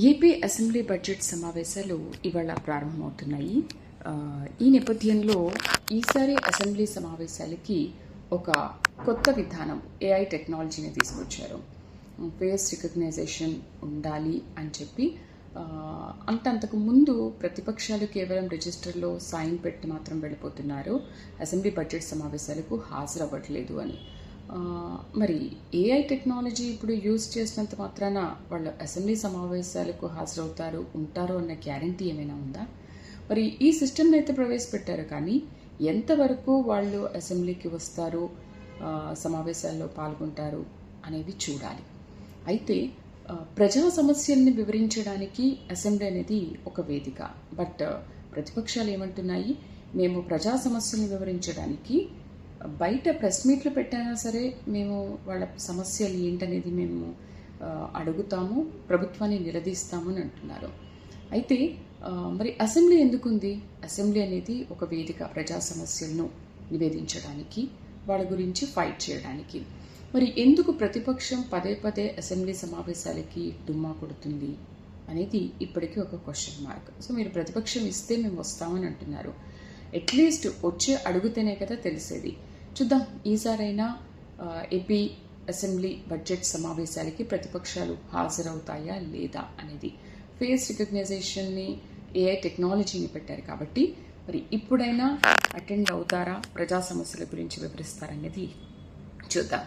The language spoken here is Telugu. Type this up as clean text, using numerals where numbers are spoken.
ఏపీ అసెంబ్లీ బడ్జెట్ సమావేశాలు ఇవాళ ప్రారంభమవుతున్నాయి. ఈ నేపథ్యంలో ఈసారి అసెంబ్లీ సమావేశాలకి ఒక కొత్త విధానం ఏఐ టెక్నాలజీని తీసుకొచ్చారు. ఫేస్ రికగ్నైజేషన్ ఉండాలి అని చెప్పి అంతకు ముందు ప్రతిపక్షాలు కేవలం రిజిస్టర్లో సైన్ పెట్టి మాత్రం వెళ్ళిపోతున్నారు, అసెంబ్లీ బడ్జెట్ సమావేశాలకు హాజరవ్వట్లేదు అని. మరి ఏఐ టెక్నాలజీ ఇప్పుడు యూజ్ చేసినంత మాత్రాన వాళ్ళు అసెంబ్లీ సమావేశాలకు ఉంటారు అన్న గ్యారంటీ ఏమైనా ఉందా? మరి ఈ సిస్టమ్ని అయితే ప్రవేశపెట్టారు, కానీ ఎంతవరకు వాళ్ళు అసెంబ్లీకి వస్తారు, సమావేశాల్లో పాల్గొంటారు అనేది చూడాలి. అయితే ప్రజా సమస్యల్ని వివరించడానికి అసెంబ్లీ అనేది ఒక వేదిక. బట్ ప్రతిపక్షాలు ఏమంటున్నాయి, మేము ప్రజా సమస్యల్ని వివరించడానికి బయట ప్రెస్ మీట్లు పెట్టైనా సరే మేము వాళ్ళ సమస్యలు ఏంటనేది మేము అడుగుతాము, ప్రభుత్వాన్ని నిలదీస్తాము అని అంటున్నారు. అయితే మరి అసెంబ్లీ ఎందుకుంది? అసెంబ్లీ అనేది ఒక వేదిక ప్రజా సమస్యలను నివేదించడానికి, వాళ్ళ గురించి ఫైట్ చేయడానికి. మరి ఎందుకు ప్రతిపక్షం పదే పదే అసెంబ్లీ సమావేశాలకి డుమ్మా కొడుతుంది అనేది ఇప్పటికీ ఒక క్వశ్చన్ మార్క్. సో మీరు ప్రతిపక్షం ఇస్తే మేము వస్తామని అంటున్నారు. అట్లీస్ట్ వచ్చే అడుగుతేనే కదా తెలిసేది. చూద్దాం ఈసారైనా ఏపీ అసెంబ్లీ బడ్జెట్ సమావేశాలకి ప్రతిపక్షాలు హాజరవుతాయా లేదా అనేది. ఫేస్ రికగ్నైజేషన్ని, ఏఐ టెక్నాలజీని పెట్టారు కాబట్టి మరి ఇప్పుడైనా అటెండ్ అవుతారా, ప్రజా సమస్యల గురించి వివరిస్తారనేది చూద్దాం.